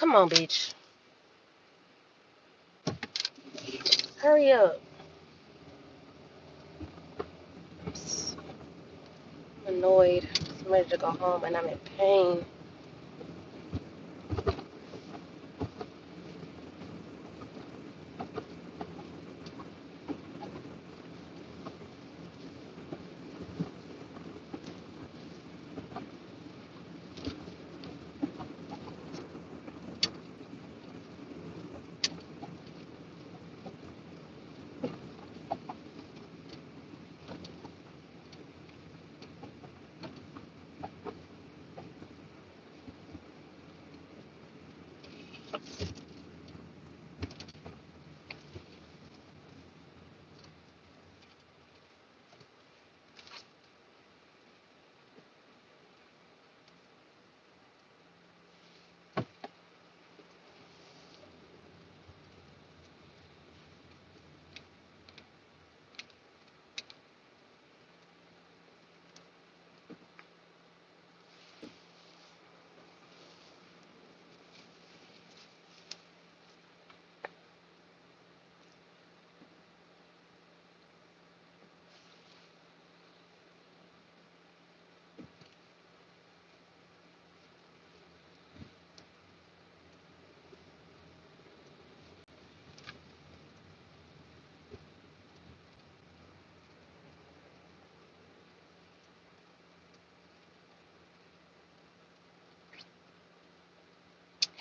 Come on, bitch. Hurry up. I'm annoyed. I'm ready to go home and I'm in pain.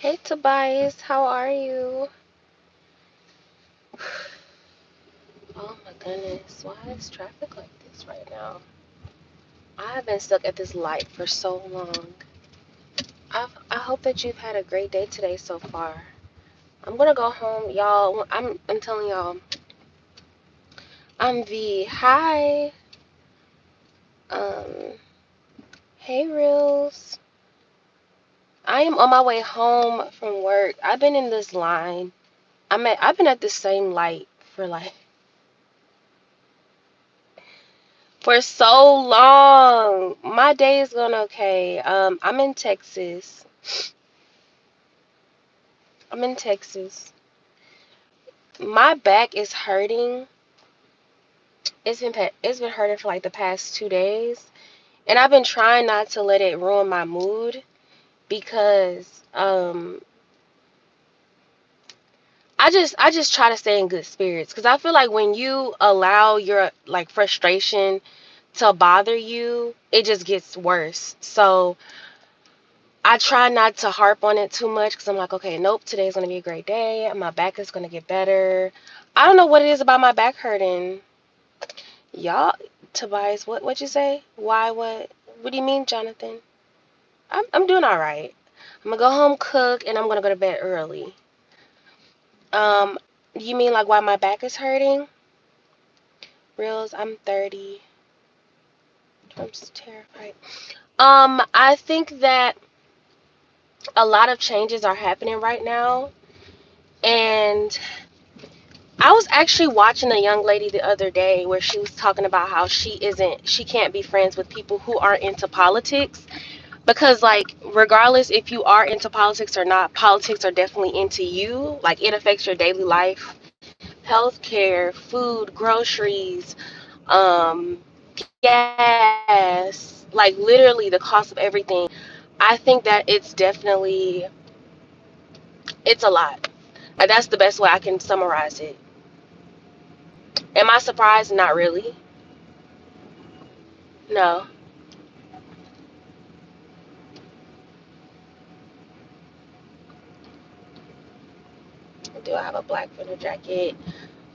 Hey, Tobias. How are you? Oh my goodness. Why is traffic like this right now? I have been stuck at this light for so long. I hope that you've had a great day today so far. I'm gonna go home, y'all. I'm telling y'all. I'm V. Hi. Um. Hey, Reels. I am on my way home from work. I've been in this line. I've been at the same light for for so long. My day is going okay. I'm in Texas. I'm in Texas. My back is hurting. It's been hurting for like the past 2 days, and I've been trying not to let it ruin my mood because I just try to stay in good spirits because I feel like when you allow your like frustration to bother you, it just gets worse. So I try not to harp on it too much because I'm like, okay, nope, today's gonna be a great day. My back is gonna get better. I don't know what it is about my back hurting. Y'all, Tobias, what you say? Why what do you mean, Jonathan? I'm doing all right. I'm gonna go home, cook, and I'm gonna go to bed early. Um, you mean like why my back is hurting? Reals, I'm 30. I'm just terrified. I think that a lot of changes are happening right now, and I was actually watching a young lady the other day where she was talking about how she can't be friends with people who aren't into politics because like regardless if you are into politics or not, politics are definitely into you. Like it affects your daily life, healthcare, food, groceries, um, gas, like literally the cost of everything. I think that it's a lot. Like that's the best way I can summarize it. Am I surprised? Not really. No. Do I have a black winter jacket?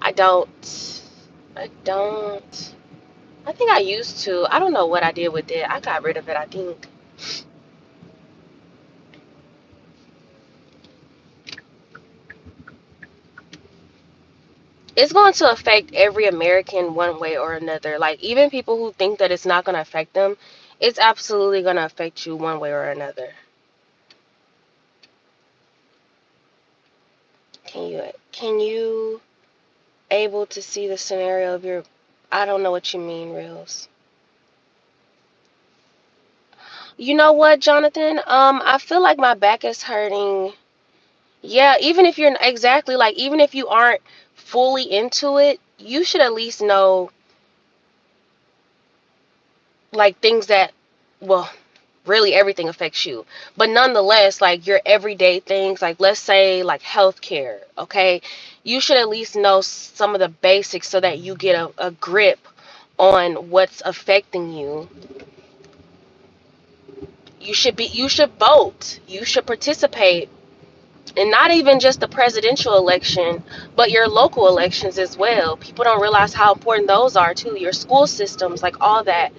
I don't. I don't. I think I used to. I don't know what I did with it. I got rid of it, I think. It's going to affect every American one way or another. Like, even people who think that it's not going to affect them, it's absolutely going to affect you one way or another. Can you able to see the scenario of your, I don't know what you mean, Reels. You know what, Jonathan? I feel like my back is hurting Yeah, even if you're exactly like, even if you aren't fully into it, you should at least know like things that, well, really everything affects you. But nonetheless, like your everyday things, like let's say like healthcare, okay? You should at least know some of the basics so that you get a grip on what's affecting you. You should vote. You should participate. And not even just the presidential election, but your local elections as well. People don't realize how important those are too. Your school systems, like all that.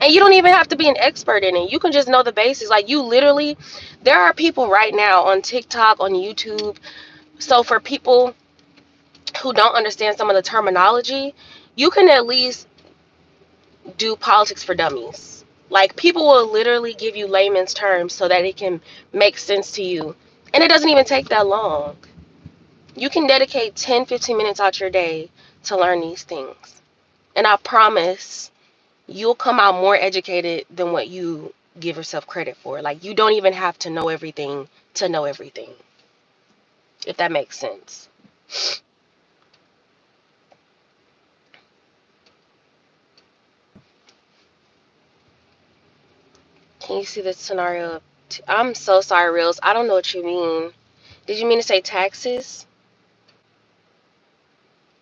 And you don't even have to be an expert in it. You can just know the basics. Like you literally, there are people right now on TikTok, on YouTube. So for people who don't understand some of the terminology, you can at least do politics for dummies. Like people will literally give you layman's terms so that it can make sense to you. And it doesn't even take that long. You can dedicate 10, 15 minutes out your day to learn these things. And I promise you'll come out more educated than what you give yourself credit for. Like, you don't even have to know everything, if that makes sense. Can you see the scenario? I'm so sorry, Reels. I don't know what you mean. Did you mean to say taxes?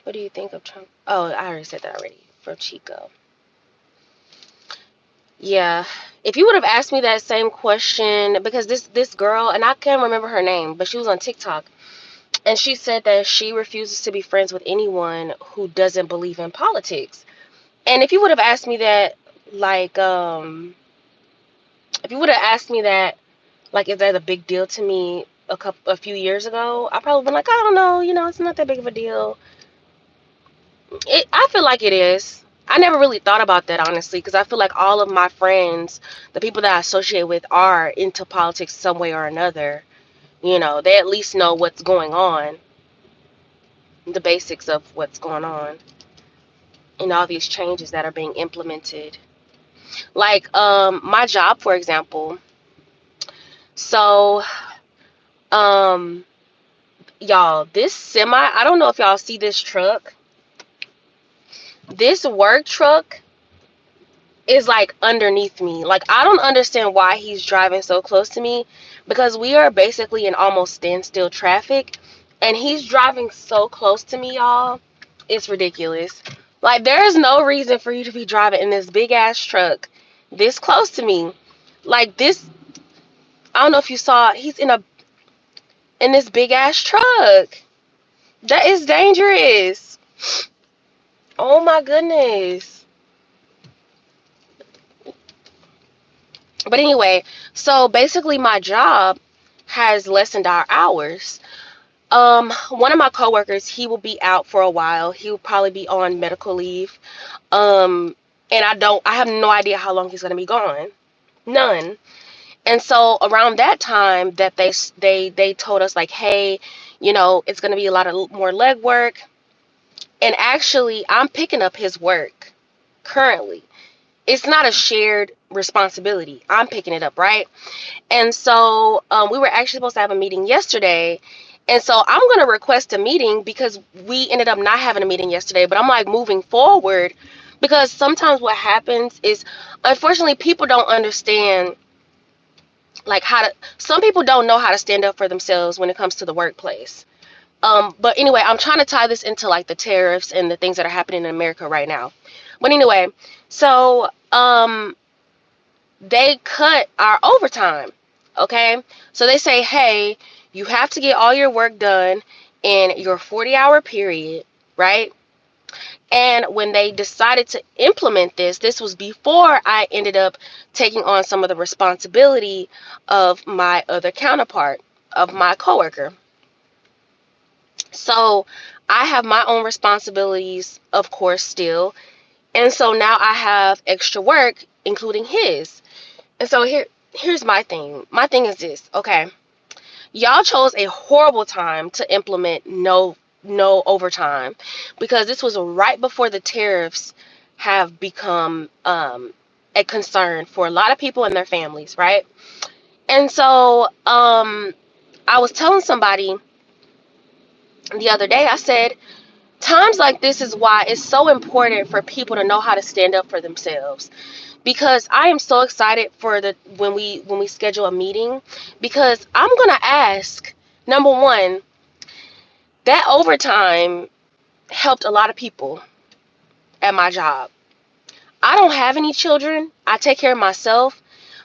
What do you think of Trump? Oh, I already said that already. For Chico. Yeah. If you would have asked me that same question, because this girl, and I can't remember her name, but she was on TikTok, and she said that she refuses to be friends with anyone who doesn't believe in politics. And if you would have asked me that, like, if you would have asked me that, like, is that a big deal to me a few years ago, I probably been like, I don't know, it's not that big of a deal. I feel like it is. I never really thought about that honestly, because I feel like all of my friends, the people that I associate with, are into politics some way or another. They at least know what's going on, the basics of what's going on, and all these changes that are being implemented. Like my job, for example. So um y'all, this semi, I don't know if y'all see this truck. This work truck is like underneath me. Like, I don't understand why he's driving so close to me, because we are basically in almost standstill traffic, and he's driving so close to me, y'all. It's ridiculous. Like, there is no reason for you to be driving in this big ass truck this close to me. Like this, I don't know if you saw, he's in this big ass truck. That is dangerous. Oh my goodness. But anyway, so basically my job has lessened our hours. One of my coworkers, he will be out for a while. He will probably be on medical leave. And I have no idea how long he's gonna be gone. None. And so around that time that they told us like, hey, it's gonna be a lot of more leg work. And actually, I'm picking up his work currently. It's not a shared responsibility. I'm picking it up, right? And so we were actually supposed to have a meeting yesterday. And so I'm going to request a meeting because we ended up not having a meeting yesterday. But I'm like moving forward, because sometimes what happens is, unfortunately, people don't understand like some people don't know how to stand up for themselves when it comes to the workplace. But anyway, I'm trying to tie this into like the tariffs and the things that are happening in America right now. But anyway, so they cut our overtime. Okay, so they say, hey, you have to get all your work done in your 40-hour period, right? And when they decided to implement this was before I ended up taking on some of the responsibility of my other counterpart, of my coworker. So I have my own responsibilities, of course, still. And so now I have extra work, including his. And so here's my thing. My thing is this, okay? Y'all chose a horrible time to implement no overtime, because this was right before the tariffs have become a concern for a lot of people and their families, right? And so I was telling somebody the other day, I said, times like this is why it's so important for people to know how to stand up for themselves. Because I am so excited for the when we schedule a meeting, because I'm gonna ask, number one, that overtime helped a lot of people at my job. I don't have any children. I take care of myself.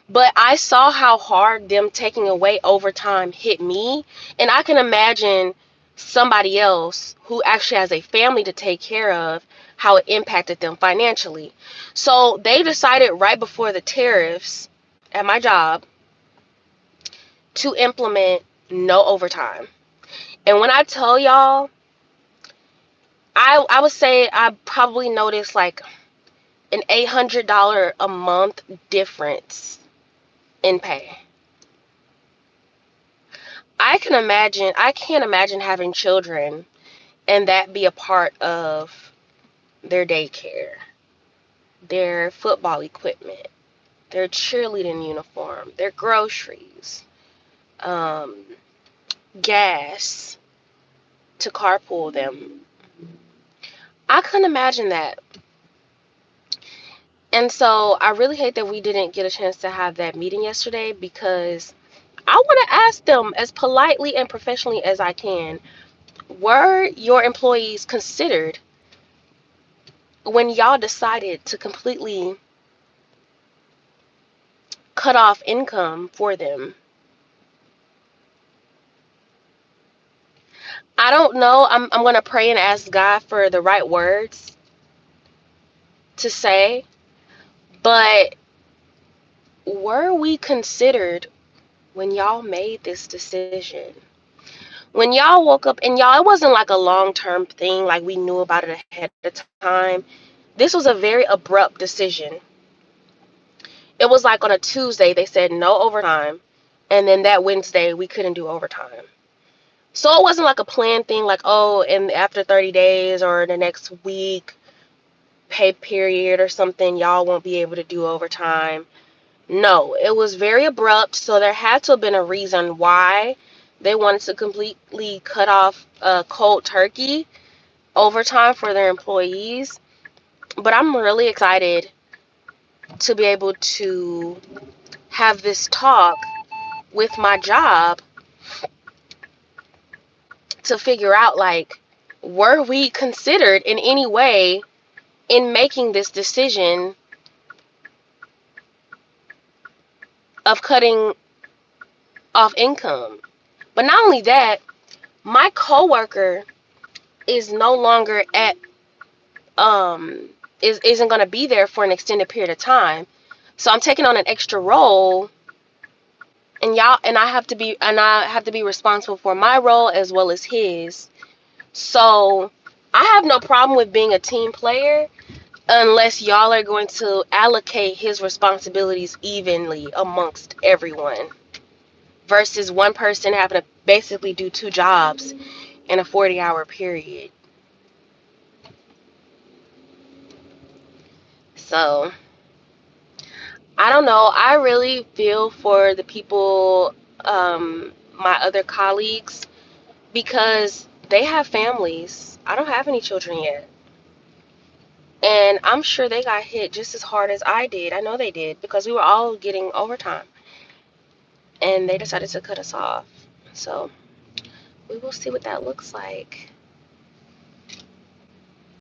But I saw how hard them taking away overtime hit me. And I can imagine somebody else who actually has a family to take care of, how it impacted them financially. So they decided right before the tariffs at my job to implement no overtime. And when I tell y'all, I would say I probably noticed like an $800 a month difference in pay. I can't imagine having children and that be a part of their daycare, their football equipment, their cheerleading uniform, their groceries, um, gas to carpool them. I couldn't imagine that. And so I really hate that we didn't get a chance to have that meeting yesterday, because I want to ask them as politely and professionally as I can, were your employees considered when y'all decided to completely cut off income for them? I don't know. I'm gonna pray and ask God for the right words to say, but were we considered when y'all made this decision? When y'all woke up, and y'all, it wasn't like a long-term thing, like we knew about it ahead of time. This was a very abrupt decision. It was like on a Tuesday they said no overtime, and then that Wednesday we couldn't do overtime. So it wasn't like a planned thing, like, oh, and after 30 days or the next week pay period or something, y'all won't be able to do overtime. No, it was very abrupt, so there had to have been a reason why they wanted to completely cut off cold turkey overtime for their employees. But I'm really excited to be able to have this talk with my job to figure out, like, were we considered in any way in making this decision of cutting off income. But not only that, my coworker is no longer at isn't going to be there for an extended period of time. So I'm taking on an extra role, and I have to be responsible for my role as well as his. So I have no problem with being a team player, unless y'all are going to allocate his responsibilities evenly amongst everyone, versus one person having to basically do two jobs in a 40-hour period. So I don't know. I really feel for the people, my other colleagues, because they have families. I don't have any children yet. And I'm sure they got hit just as hard as I did. I know they did, because we were all getting overtime. And they decided to cut us off. So we will see what that looks like.